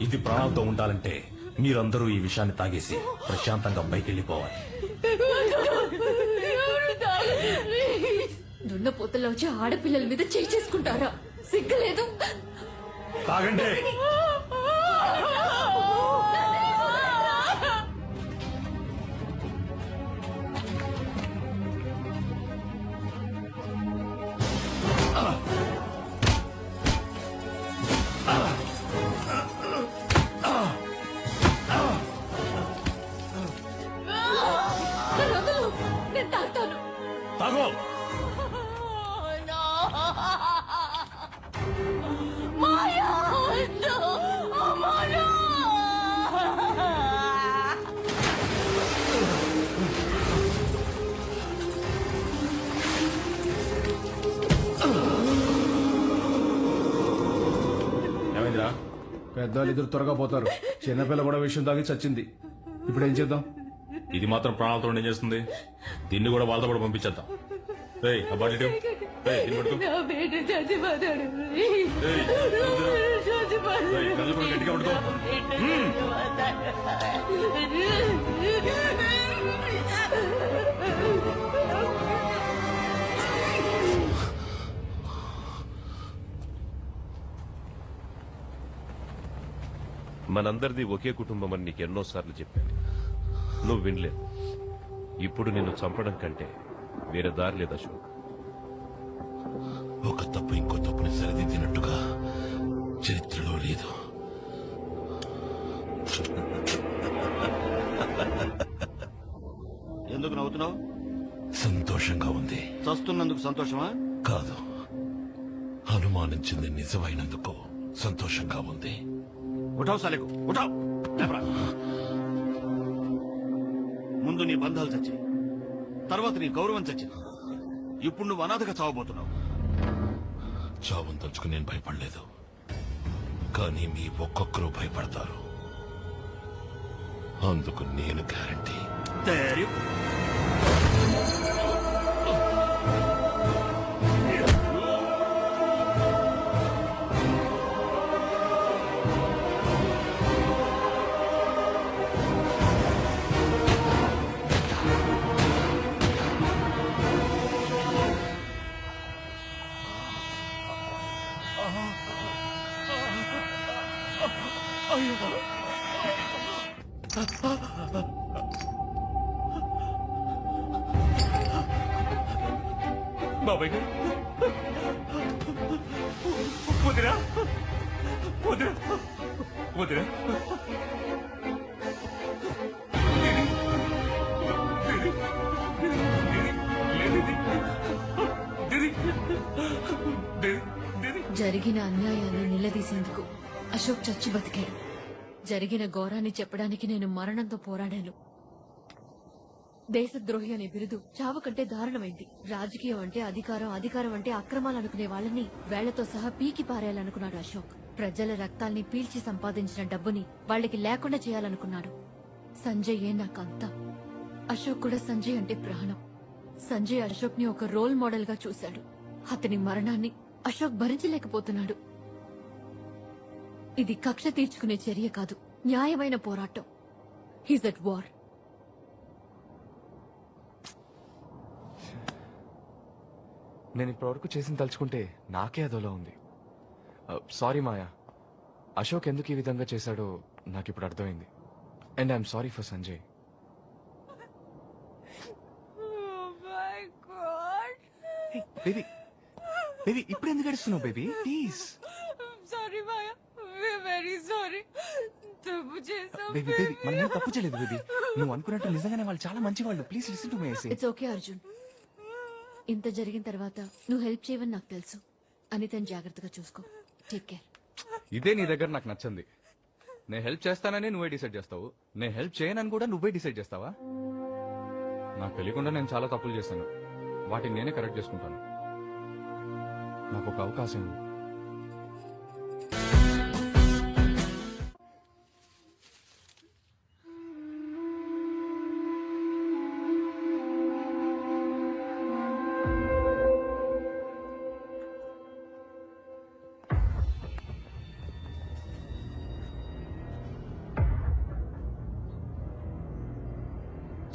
ఇది ప్రాణాలతో ఉండాలంటే మీరందరూ ఈ విషయాన్ని తాగేసి ప్రశాంతంగా పైకి వెళ్ళిపోవాలి. దున్నపోతల్లో వచ్చి ఆడపిల్లల మీద చేయి చేసుకుంటారా? సిగ్గులేదు? తాగండి. నేను తాగుతాను. తాగో. ఏమైందిరా? పెద్దవాళ్ళు ఇద్దరు త్వరగా పోతారు. చిన్నపిల్ల కూడా విషయం తాగి చచ్చింది. ఇప్పుడు ఏం చేద్దాం? ఇది మాత్రం ప్రాణాలతో ఏం చేస్తుంది? దీన్ని కూడా వాళ్ళతో కూడా పంపించేద్దాం. గట్టిగా పట్టుకో. మనందరిది ఒకే కుటుంబం అని నీకు ఎన్నోసార్లు చెప్పాను. నువ్వు వినలేదు. ఇప్పుడు నిన్ను చంపడం కంటే వేరే దారి లేదు అశోక్. ఒక తప్పు ఇంకో తప్పుని సరిదిద్దినట్టుగా చరిత్రలో లేదు. ఎందుకు నవ్వుతున్నావు? సంతోషంగా ఉంది. చస్తున్నందుకు సంతోషమా? కాదు, అనుమానించింది నిజమైనందుకు సంతోషంగా ఉంది. ఉఠావు సాలేకు, ఉఠావు. ముందు నీ బంధాలు చచ్చాయి, తర్వాత నీ గౌరవం చచ్చింది. ఇప్పుడు నువ్వు అనాథగా చావబోతున్నావు. చావును తలుచుకుని నేను భయపడలేదు, కానీ మీ ఒక్కొక్కరు భయపడతారు. అందుకు నేను గ్యారంటీ. బాబాయ్ గారు, వదిరా వదిరా వదిరా. జరిగిన అన్యాయాన్ని నిలదీసేందుకు అశోక్ చచ్చి బతికాడు. జరిగిన ఘోరాన్ని చెప్పడానికి నేను మరణంతో పోరాడాను. దేశద్రోహి అనే బిరుదు చావు కంటే దారుణమైంది. రాజకీయం అంటే అధికారం, అధికారం అంటే అక్రమాలు అనుకునే వాళ్ళని వేళ్లతో సహా పీకి పారేయాలనుకున్నాడు అశోక్. ప్రజల రక్తాల్ని పీల్చి సంపాదించిన డబ్బుని వాళ్ళకి లేకుండా చేయాలనుకున్నాడు. సంజయ్ నాకంతా. అశోక్ కూడా సంజయ్ అంటే ప్రాణం. సంజయ్ అశోక్ ని ఒక రోల్ మోడల్ గా చూశాడు. అతని మరణాన్ని అశోక్ భరించలేకపోతున్నాడు. ఇది కక్ష తీర్చుకునే చర్య కాదు, న్యాయమైన పోరాటం. He's at war. నేను ఇప్పటివరకు చేసిన తలుచుకుంటే నాకే అదోలా ఉంది. సారీ మాయా, అశోక్ ఎందుకు ఈ విధంగా చేశాడో నాకు ఇప్పుడు అర్థమైంది. And I'm sorry for Sanjay. Baby baby ఇప్పుడు ఎందుకు ఏడుస్తున్నావు baby? Please. Sorry Maya, very sorry. తప్పు చేశాం బేబీ బేబీ మనం తప్పు చేయలేదు బేబీ. నువ్వు అనుకున్నట్టు నిజంగానే వాళ్ళు చాలా మంచి వాళ్ళు. Please listen to me. It's okay Arjun. ఇంత జరిగిన తర్వాత నువ్వు హెల్ప్ చేయవని నాకు తెలుసు. అనితని జాగ్రత్తగా చూసుకో. Take care. ఇదే నీ దగ్గర నాకు నచ్చింది. నేను హెల్ప్ చేస్తానని నువ్వే డిసైడ్ చేస్తావు, నేను హెల్ప్ చేయనని కూడా నువ్వే డిసైడ్ చేస్తావా? నాకు తెలియకుండా నేను చాలా తప్పులు చేశాను, వాటిని నేనే కరెక్ట్ చేసుకుంటాను. నాకు ఒక అవకాశం ఉంది.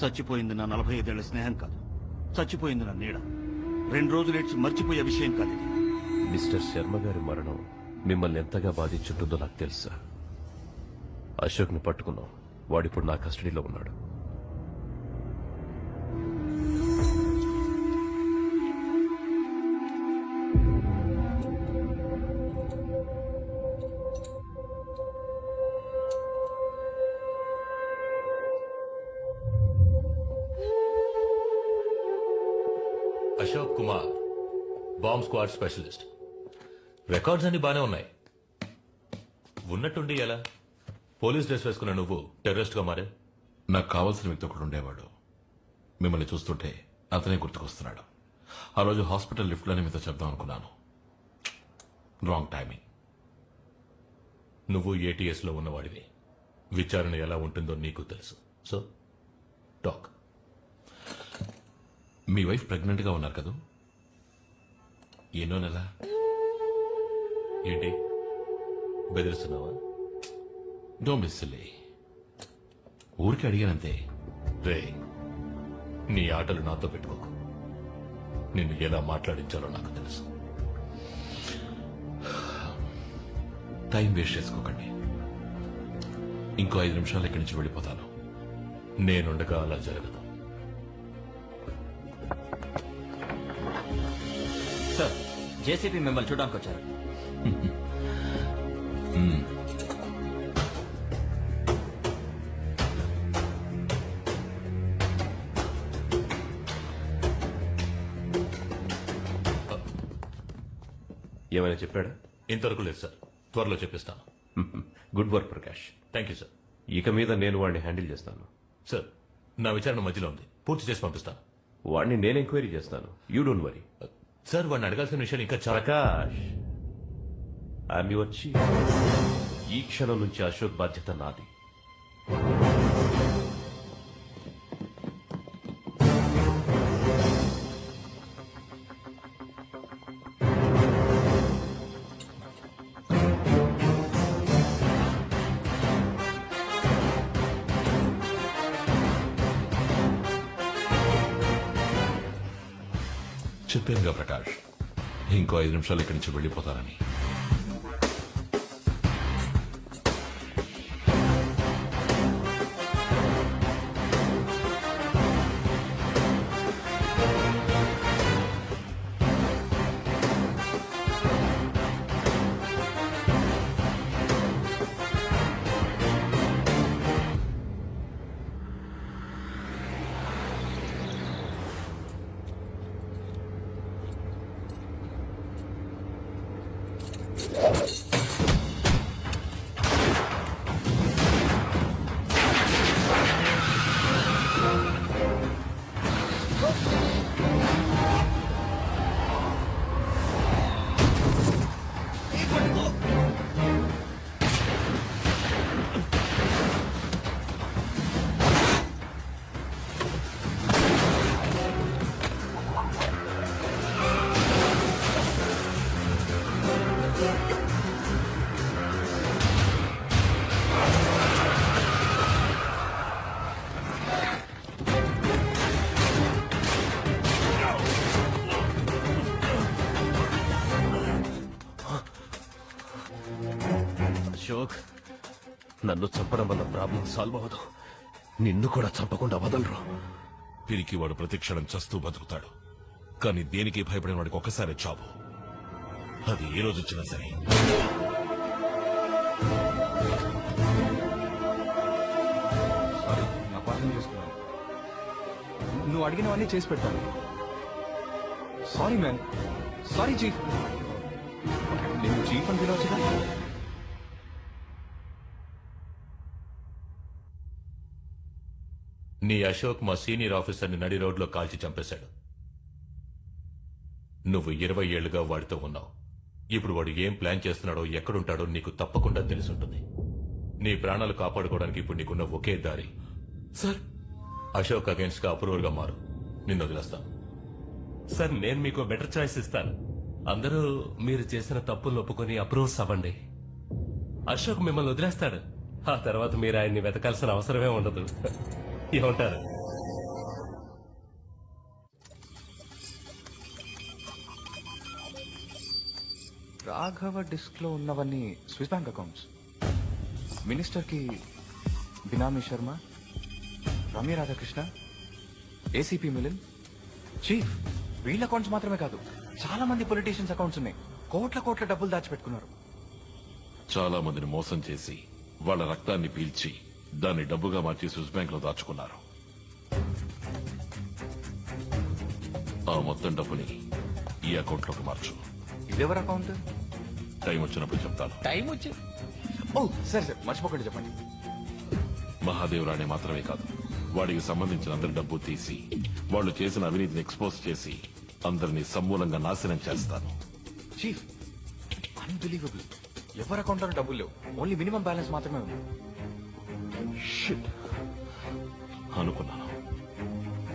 చచ్చిపోయింది నా 45 ఏళ్ల స్నేహం కాదు, చచ్చిపోయింది నా నీడ. 2 రోజులు ఏడ్చి మర్చిపోయే విషయం కాదు ఇది. మిస్టర్ శర్మ గారి మరణం మిమ్మల్ని ఎంతగా బాధించుంటుందో నాకు తెలుసా. అశోక్ ని పట్టుకున్నాం, వాడిప్పుడు నా కస్టడీలో ఉన్నాడు. Ashok Kumar, bomb squad specialist. Records అన్ని బానే ఉన్నాయి. ఉన్నట్టుండి ఎలా పోలీస్ డ్రెస్ వేసుకున్న నువ్వు టెర్రరిస్ట్ గా మారే? నాకు కావాల్సిన వ్యక్తి ఒకడు ఉండేవాడు. మిమ్మల్ని చూస్తుంటే అతనే గుర్తుకొస్తున్నాడు. ఆ రోజు హాస్పిటల్ లిఫ్ట్లోనే మీతో చెప్దాం అనుకున్నాను. Wrong timing. నువ్వు ఏటీఎస్ లో ఉన్నవాడివి. విచారణ ఎలా ఉంటుందో నీకు తెలుసు. So talk. మీ వైఫ్ ప్రెగ్నెంట్ గా ఉన్నారు కదా? ఎన్నో నెల? ఏంటి బెదిరిస్తున్నావా? Don't be silly. ఊరికి అడిగానంతే. రే, నీ ఆటలు నాతో పెట్టుకోకు. నిన్ను ఎలా మాట్లాడించాలో నాకు తెలుసు. టైం వేస్ట్ చేసుకోకండి. ఇంకో 5 నిమిషాలు ఇక్కడి నుంచి వెళ్ళిపోతాను. నేనుండగా అలా జరగదు. సార్, జేసీపీ మిమ్మల్ని చూడడానికి వచ్చారు. ఏమైనా చెప్పాడా? ఇంతవరకు లేదు సార్. త్వరలో చెప్పిస్తాను. Good work Prakash. Thank you sir. ఇక మీద నేను వాడిని హ్యాండిల్ చేస్తాను. సార్, నా విచారణ మధ్యలో ఉంది. పూర్తి చేసి పంపిస్తాను. వాడిని నేను ఎంక్వైరీ చేస్తాను. You don't worry. సార్, వాడిని అడగాల్సిన విషయాలు ఇంకా చాలా. Prakash, I'm your chief. ఈ క్షణం నుంచి అశోక్ బాధ్యత నాది. చెప్పానుగా ప్రకాష్, ఇంకో 5 నిమిషాలు ఇక్కడి నుంచి వెళ్ళిపోతానని. అశోక్, నన్ను చంపడం వల్ల ప్రాబ్లం సాల్వ్ అవ్వదు. నిన్ను కూడా చంపకుండా వదలరు. పిరికి వాడు ప్రతిక్షణం చస్తూ బతుకుతాడు. కానీ దేనికి భయపడిన వాడికి ఒక్కసారి చావు. అది ఏ రోజు వచ్చినా సరే. సారీ, నా పాఠం చేసుకున్నాను. నువ్వు అడిగినవన్నీ చేసి పెడతాను. Sorry man. Sorry chief. నేను చీఫ్ అని పిలవచ్చుగా? నీ అశోక్ మా సీనియర్ ఆఫీసర్ని నడి రోడ్లో కాల్చి చంపేశాడు. నువ్వు 20 ఏళ్లుగా వాడితో ఉన్నావు. ఇప్పుడు వాడు ఏం ప్లాన్ చేస్తున్నాడో, ఎక్కడుంటాడో నీకు తప్పకుండా తెలుసుంటుంది. నీ ప్రాణాలు కాపాడుకోవడానికి ఇప్పుడు నీకున్న ఒకే దారి సార్, అశోక్ అగైన్స్ గా అప్రూవల్ గా మారు. నిన్ను వదిలేస్తాను. సార్, నేను మీకు బెటర్ చాయిస్ ఇస్తాను. అందరూ మీరు చేసిన తప్పులు ఒప్పుకొని అప్రూవ్స్ అవ్వండి. అశోక్ మిమ్మల్ని వదిలేస్తాడు. ఆ తర్వాత మీరు ఆయన్ని వెతకాల్సిన అవసరమే ఉండదు. ఏమంటారు? రాఘవ డిస్క్ లో ఉన్నవన్నీ స్విస్ బ్యాంక్ అకౌంట్స్. మినిస్టర్ కి బినామీ శర్మ, రమ్య రాధాకృష్ణ, ఏసీపీ మిలిన్, చీఫ్. వీళ్ళ అకౌంట్స్ మాత్రమే కాదు, చాలా మంది పొలిటీషియన్స్ అకౌంట్స్ ఉన్నాయి. కోట్ల డబ్బులు దాచిపెట్టుకున్నారు. చాలా మందిని మోసం చేసి వాళ్ళ రక్తాన్ని పీల్చి దాన్ని డబ్బుగా మార్చి స్విస్ బ్యాంక్ లో దాచుకున్నారు. ఆ మొత్తం డబ్బుని ఈ అకౌంట్ లోకి మార్చు. ఇదెవరి అకౌంట్? టైం వచ్చినప్పుడు చెప్తాను. టైం వచ్చి ఓ సరే మర్చిపోకండి చెప్పండి. మహాదేవరాణి మాత్రమే కాదు, వాడికి సంబంధించిన అందరి డబ్బు తీసి వాళ్ళు చేసిన అవినీతిని ఎక్స్పోజ్ చేసి అందరినీ సమూలంగా నాశనం చేస్తాను. Chief, unbelievable. ఎవరి అకౌంట్ లో డబ్బులు లేవు, ఓన్లీ మినిమం బ్యాలెన్స్ మాత్రమే ఉంది. షిట్ అనుకున్నాను.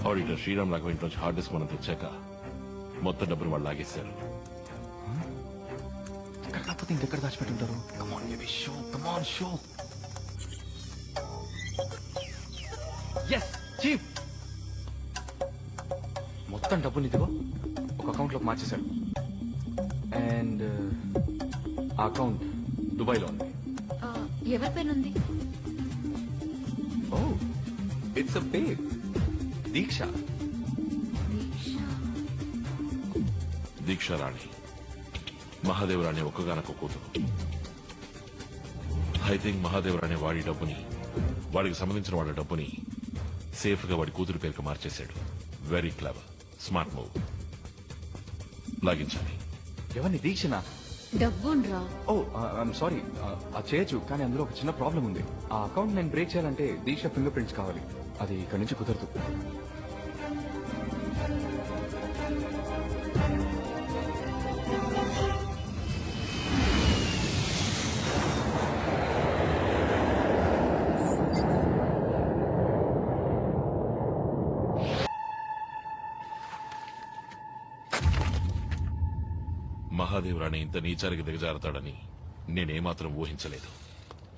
ఆడిటర్ శ్రీరామ్ రాఘవ ఇంటి నుంచి హార్డ్ డిస్క్ మనం తెచ్చాక మొత్తం డబ్బులు వాళ్ళు లాగేశారు. ఇక్కడ కాకపోతే ఇంకెక్కడ దాచిపెట్టుంటారు? Come on baby, show, come on show. Yes chief, మొత్తం డబ్బుని ఇదిగో ఒక అకౌంట్ లోకి మార్చేశాడు. అండ్ ఆ అకౌంట్ దుబాయ్ లో ఉంది. ఆ, ఎవరి పేరుంది? ఓ ఇట్స్ అ బేబ్, దీక్ష. దీక్ష. దీక్షారాణి మహాదేవరాణి ఒక్కగానొక్క కూతురు. ఐ థింక్ మహాదేవరాణి వాడి డబ్బుని, వాడికి సంబంధించిన వాళ్ళ డబ్బుని సేఫ్ గా వాడి కూతురు పేరుకు మార్చేశాడు. Very clever, smart move. లాగించాలి. ఎవరిని? దీక్షనా? డబ్బుండ్రా. ఓ ఐఎమ్ సారీ, అది చేయొచ్చు, కానీ అందులో ఒక చిన్న ప్రాబ్లం ఉంది. ఆ అకౌంట్ నేను బ్రేక్ చేయాలంటే దీక్ష ఫింగర్ ప్రింట్స్ కావాలి. అది ఇక్కడి నుంచి కుదరదు. మహాదేవరాణి ఇంత నీచానికి దిగజారుతాడని నేనేమాత్రం ఊహించలేదు.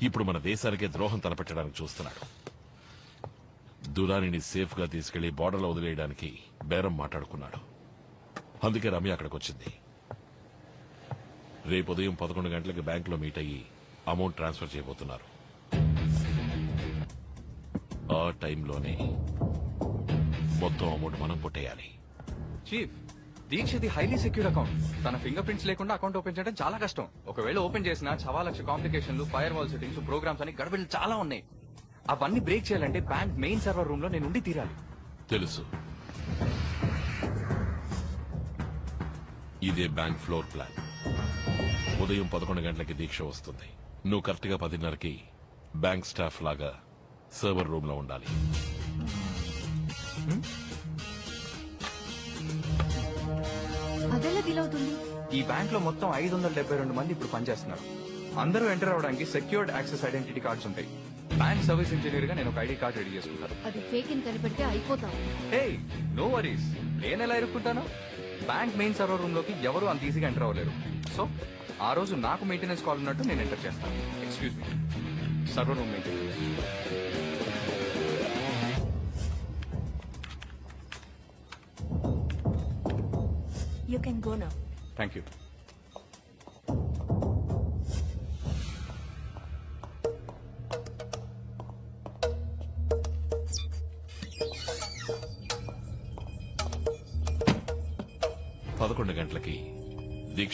ఇప్పుడు మన దేశానికే ద్రోహం తలపెట్టడానికి చూస్తున్నాడు. దురానిని సేఫ్ గా తీసుకెళ్లి బోర్డర్లో వదిలేయడానికి బేరం మాట్లాడుకున్నాడు. అందుకే రమ్య అక్కడికి వచ్చింది. రేపు ఉదయం 11 గంటలకు బ్యాంకులో మీట్ అయ్యి అమౌంట్ ట్రాన్స్ఫర్ చేయబోతున్నారు. ఆ టైంలోనే మొత్తం అమౌంట్ మనం పుట్టేయాలి. చీఫ్, దీక్షది హైలీ సెక్యూర్ అకౌంట్. తన ఫింగర్ ప్రింట్స్ లేకుండా అకౌంట్ ఓపెన్ చేయడం చాలా కష్టం. ఒకవేళ ఓపెన్ చేసినా 1,00,000 కాంప్లికేషన్లు, ఫైర్ వాల్ సెట్టింగ్స్, ప్రోగ్రామ్స్ అని గడబిలు చాలా ఉన్నాయి. అవన్నీ బ్రేక్ చేయాలంటే బ్యాంక్ మెయిన్ సర్వర్ రూమ్ లో నేను ఉండి తీరాలి. తెలుసు. ఇదే బ్యాంక్ ఫ్లోర్ ప్లాన్. ఉదయం 11 గంటలకి దీక్ష వస్తుంది. నువ్వు కరెక్ట్ గా 10:30కి బ్యాంక్ స్టాఫ్ లాగా సర్వర్ రూమ్ లో ఉండాలి. అదెలా వీలవుతుంది? ఈ బ్యాంక్ లో మొత్తం 572 మంది ఇప్పుడు పనిచేస్తున్నారు. అందరూ ఎంటర్ అవడానికి సెక్యూర్డ్ యాక్సెస్ ఐడెంటిటీ కార్డ్స్ ఉంటాయి. బ్యాంక్ సర్వీస్ ఇంజనీర్ గా నేను ఒక ఐడి కార్డ్ రెడీ చేసుకుంటాను. అది ఫేక్ అని కనిపెడితే అయిపోతాం. హే నో వరీస్, నేను ఎలా ఇరుక్కుంటాను? బ్యాంక్ మెయిన్ సర్వర్ రూమ్ లోకి ఎవరు అంత ఈజీగా ఎంటర్ అవ్వలేరు. సో ఆ రోజు నాకు మెయింటెనెన్స్ కాల్ ఉన్నట్టు నేను ఎంటర్ చేస్తాను. Excuse me, server room maintenance. You can go now. Thank you. పదకొండు గంటలకి